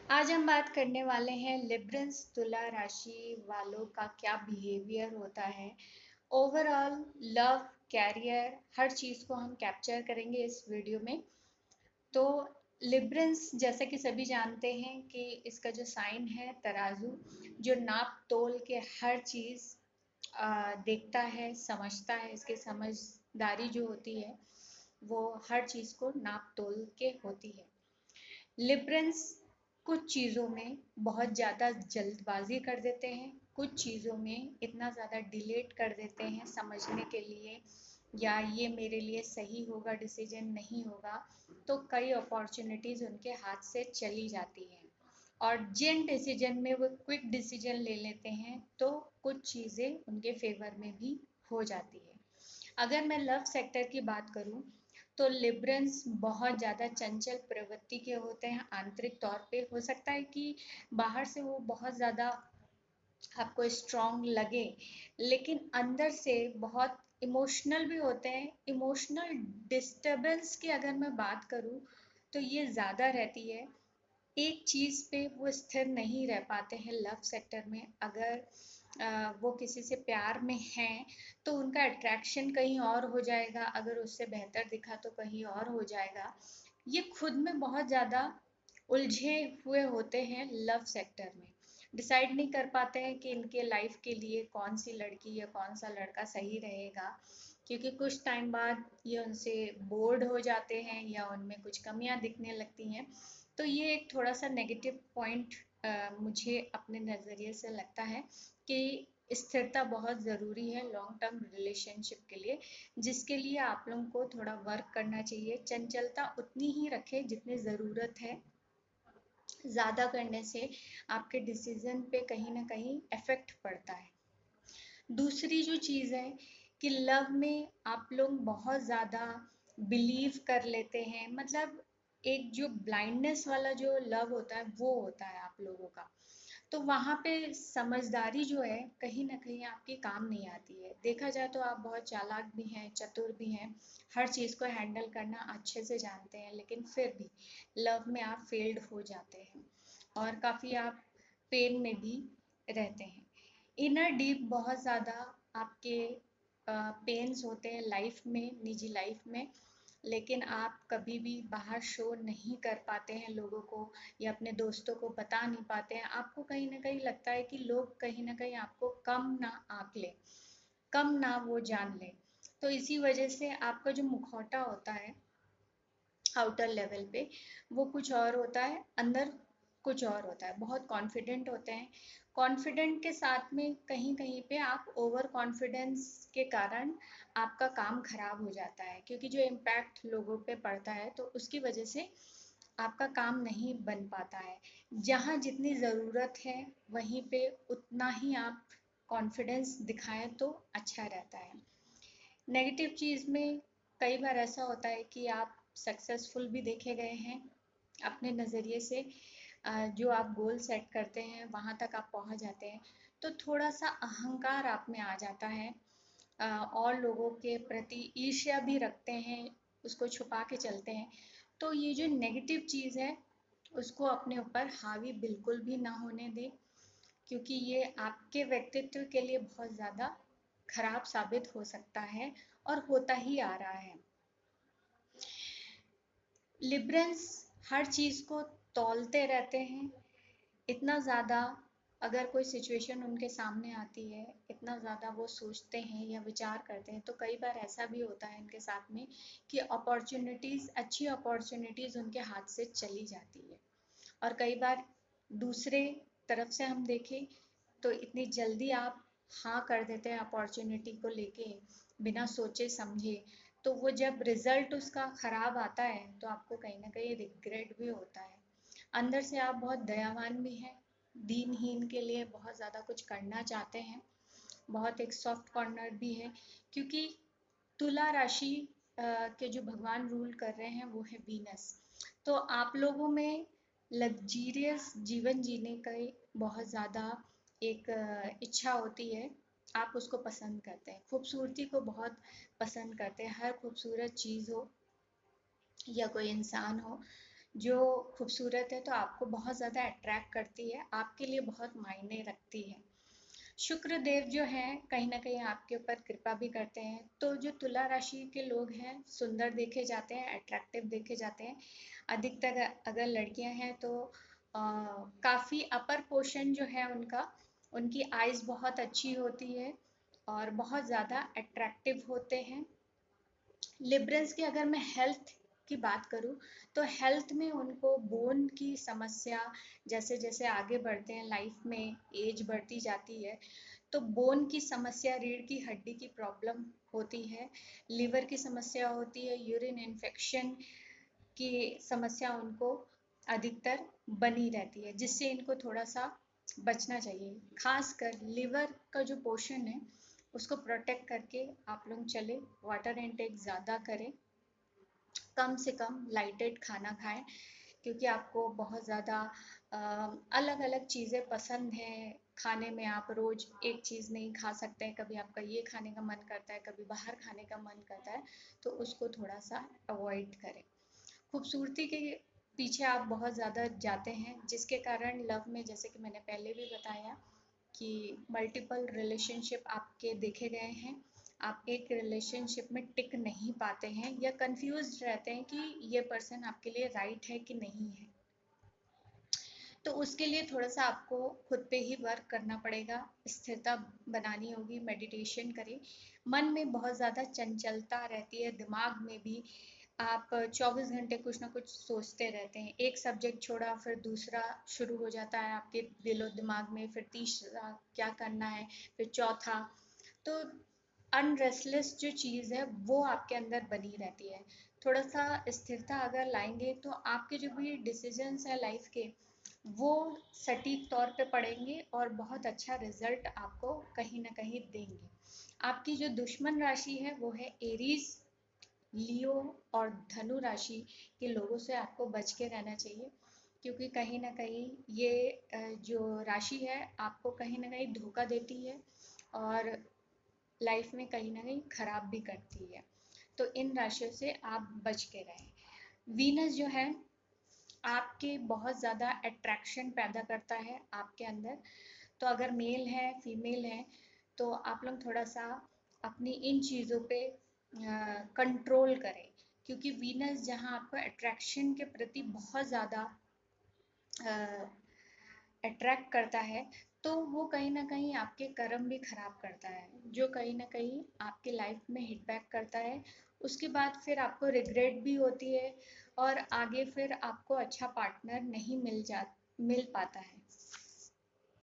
आज हम बात करने वाले हैं लिब्रंस तुला राशि वालों का क्या बिहेवियर होता है। ओवरऑल लव, कैरियर, हर चीज़ को हम कैप्चर करेंगे इस वीडियो में। तो लिब्रंस, जैसा कि सभी जानते हैं कि इसका जो साइन है तराजू, जो नाप तोल के हर चीज़ देखता है, समझता है। इसकी समझदारी जो होती है वो हर चीज़ को नाप तोल के होती है। लिब्रंस कुछ चीज़ों में बहुत ज़्यादा जल्दबाजी कर देते हैं, कुछ चीज़ों में इतना ज़्यादा डिलेट कर देते हैं समझने के लिए, या ये मेरे लिए सही होगा डिसीजन नहीं होगा, तो कई अपॉर्चुनिटीज़ उनके हाथ से चली जाती हैं। और जिन डिसीजन में वो क्विक डिसीजन ले लेते हैं तो कुछ चीज़ें उनके फेवर में भी हो जाती है। अगर मैं लव सेक्टर की बात करूं तो लिब्रंस बहुत ज़्यादा चंचल प्रवृत्ति के होते हैं। आंतरिक तौर पे हो सकता है कि बाहर से वो बहुत ज़्यादा आपको स्ट्रॉन्ग लगे, लेकिन अंदर से बहुत इमोशनल भी होते हैं। इमोशनल डिस्टरबेंस की अगर मैं बात करूं तो ये ज़्यादा रहती है। एक चीज़ पे वो स्थिर नहीं रह पाते हैं लव सेक्टर में। अगर वो किसी से प्यार में हैं तो उनका अट्रैक्शन कहीं और हो जाएगा, अगर उससे बेहतर दिखा तो कहीं और हो जाएगा। ये खुद में बहुत ज़्यादा उलझे हुए होते हैं लव सेक्टर में। डिसाइड नहीं कर पाते हैं कि इनके लाइफ के लिए कौन सी लड़की या कौन सा लड़का सही रहेगा, क्योंकि कुछ टाइम बाद ये उनसे बोर्ड हो जाते हैं या उनमें कुछ कमियां दिखने लगती हैं। तो ये एक थोड़ा सा नेगेटिव पॉइंट मुझे अपने नज़रिए से लगता है कि स्थिरता बहुत ज़रूरी है लॉन्ग टर्म रिलेशनशिप के लिए, जिसके लिए आप लोगों को थोड़ा वर्क करना चाहिए। चंचलता उतनी ही रखें जितनी ज़रूरत है। ज़्यादा करने से आपके डिसीजन पे कहीं ना कहीं इफेक्ट पड़ता है। दूसरी जो चीज़ है कि लव में आप लोग बहुत ज़्यादा बिलीव कर लेते हैं, मतलब एक जो ब्लाइंडनेस वाला जो लव होता है वो होता है आप लोगों का। तो वहाँ पे समझदारी जो है कहीं ना कहीं आपकी काम नहीं आती है। देखा जाए तो आप बहुत चालाक भी हैं, चतुर भी हैं, हर चीज़ को हैंडल करना अच्छे से जानते हैं, लेकिन फिर भी लव में आप फेल्ड हो जाते हैं और काफ़ी आप पेन में भी रहते हैं। इनर डीप बहुत ज़्यादा आपके पेन्स होते हैं लाइफ में, निजी लाइफ में, लेकिन आप कभी भी बाहर शो नहीं कर पाते हैं लोगों को या अपने दोस्तों को बता नहीं पाते हैं। आपको कहीं ना कहीं लगता है कि लोग कहीं ना कहीं आपको कम ना आंक लें, कम ना वो जान लें। तो इसी वजह से आपका जो मुखौटा होता है आउटर लेवल पे वो कुछ और होता है, अंदर कुछ और होता है। बहुत कॉन्फिडेंट होते हैं। कॉन्फिडेंट के साथ में कहीं कहीं पे आप ओवर कॉन्फिडेंस के कारण आपका काम खराब हो जाता है, क्योंकि जो इम्पैक्ट लोगों पे पड़ता है तो उसकी वजह से आपका काम नहीं बन पाता है। जहाँ जितनी ज़रूरत है वहीं पे उतना ही आप कॉन्फिडेंस दिखाएं तो अच्छा रहता है। नेगेटिव चीज़ में कई बार ऐसा होता है कि आप सक्सेसफुल भी देखे गए हैं अपने नज़रिए से। जो आप गोल सेट करते हैं वहाँ तक आप पहुँच जाते हैं तो थोड़ा सा अहंकार आप में आ जाता है। और लोगों के प्रति ईर्ष्या भी रखते हैं, उसको छुपा के चलते हैं। तो ये जो नेगेटिव चीज़ है उसको अपने ऊपर हावी बिल्कुल भी ना होने दें, क्योंकि ये आपके व्यक्तित्व के लिए बहुत ज़्यादा खराब साबित हो सकता है और होता ही आ रहा है। लिब्रंस हर चीज़ को तौलते रहते हैं इतना ज़्यादा। अगर कोई सिचुएशन उनके सामने आती है, इतना ज़्यादा वो सोचते हैं या विचार करते हैं, तो कई बार ऐसा भी होता है इनके साथ में कि अपॉर्चुनिटीज़, अच्छी अपॉर्चुनिटीज़ उनके हाथ से चली जाती है। और कई बार दूसरे तरफ से हम देखें तो इतनी जल्दी आप हाँ कर देते हैं अपॉर्चुनिटी को लेके बिना सोचे समझे, तो वो जब रिजल्ट उसका खराब आता है तो आपको कहीं ना कहीं रिग्रेट भी होता है। अंदर से आप बहुत दयावान भी हैं, दीनहीन के लिए बहुत ज़्यादा कुछ करना चाहते हैं, बहुत एक सॉफ्ट कॉर्नर भी है, क्योंकि तुला राशि के जो भगवान रूल कर रहे हैं वो है वीनस। तो आप लोगों में लग्जीरियस जीवन जीने का बहुत ज़्यादा एक इच्छा होती है। आप उसको पसंद करते हैं, खूबसूरती को बहुत पसंद करते हैं। हर खूबसूरत चीज़ हो या कोई इंसान हो, जो खूबसूरत है तो आपको बहुत ज़्यादा अट्रैक्ट करती है, आपके लिए बहुत मायने रखती है। शुक्र देव जो हैं कहीं ना कहीं आपके ऊपर कृपा भी करते हैं, तो जो तुला राशि के लोग हैं सुंदर देखे जाते हैं, अट्रैक्टिव देखे जाते हैं। अधिकतर अगर लड़कियां हैं तो काफ़ी अपर पोर्शन जो है उनका, उनकी आइज़ बहुत अच्छी होती है और बहुत ज़्यादा अट्रैक्टिव होते हैं। लिब्रल्स की अगर मैं हेल्थ की बात करूं तो हेल्थ में उनको बोन की समस्या, जैसे जैसे आगे बढ़ते हैं लाइफ में, एज बढ़ती जाती है, तो बोन की समस्या, रीढ़ की हड्डी की प्रॉब्लम होती है, लिवर की समस्या होती है, यूरिन इन्फेक्शन की समस्या उनको अधिकतर बनी रहती है, जिससे इनको थोड़ा सा बचना चाहिए। खासकर लिवर का जो पोर्शन है उसको प्रोटेक्ट करके आप लोग चले, वाटर इनटेक ज़्यादा करें, कम से कम लाइटेड खाना खाएं, क्योंकि आपको बहुत ज़्यादा अलग अलग चीज़ें पसंद हैं खाने में, आप रोज़ एक चीज़ नहीं खा सकते हैं, कभी आपका ये खाने का मन करता है, कभी बाहर खाने का मन करता है, तो उसको थोड़ा सा अवॉइड करें। खूबसूरती के पीछे आप बहुत ज़्यादा जाते हैं, जिसके कारण लव में, जैसे कि मैंने पहले भी बताया, कि मल्टीपल रिलेशनशिप आपके देखे गए हैं, आप एक रिलेशनशिप में टिक नहीं पाते हैं या कंफ्यूज रहते हैं कि ये पर्सन आपके लिए राइट है कि नहीं है। तो उसके लिए थोड़ा सा आपको खुद पे ही वर्क करना पड़ेगा, स्थिरता बनानी होगी, मेडिटेशन करें। मन में बहुत ज़्यादा चंचलता रहती है, दिमाग में भी आप 24 घंटे कुछ ना कुछ सोचते रहते हैं, एक सब्जेक्ट छोड़ा फिर दूसरा शुरू हो जाता है आपके दिलो दिमाग में, फिर तीसरा क्या करना है, फिर चौथा। तो अनरेस्टलेस जो चीज़ है वो आपके अंदर बनी रहती है। थोड़ा सा स्थिरता अगर लाएंगे तो आपके जो भी डिसीजंस हैं लाइफ के, वो सटीक तौर पे पड़ेंगे और बहुत अच्छा रिजल्ट आपको कहीं ना कहीं देंगे। आपकी जो दुश्मन राशि है वो है एरीज, लियो और धनु राशि के लोगों से आपको बच के रहना चाहिए, क्योंकि कहीं ना कहीं ये जो राशि है आपको कहीं ना कहीं धोखा देती है और लाइफ में कहीं ना कहीं खराब भी करती है। तो इन राशियों से आप बच के रहें। वीनस जो है आपके बहुत ज़्यादा अट्रैक्शन पैदा करता है आपके अंदर, तो अगर मेल है फीमेल है तो आप लोग थोड़ा सा अपनी इन चीज़ों पे कंट्रोल करें, क्योंकि वीनस जहाँ आपको अट्रैक्शन के प्रति बहुत ज़्यादा अट्रैक्ट करता है, तो वो कहीं ना कहीं आपके कर्म भी खराब करता है, जो कहीं ना कहीं आपके लाइफ में हिट बैक करता है। उसके बाद फिर आपको रिग्रेट भी होती है और आगे फिर आपको अच्छा पार्टनर नहीं मिल पाता है।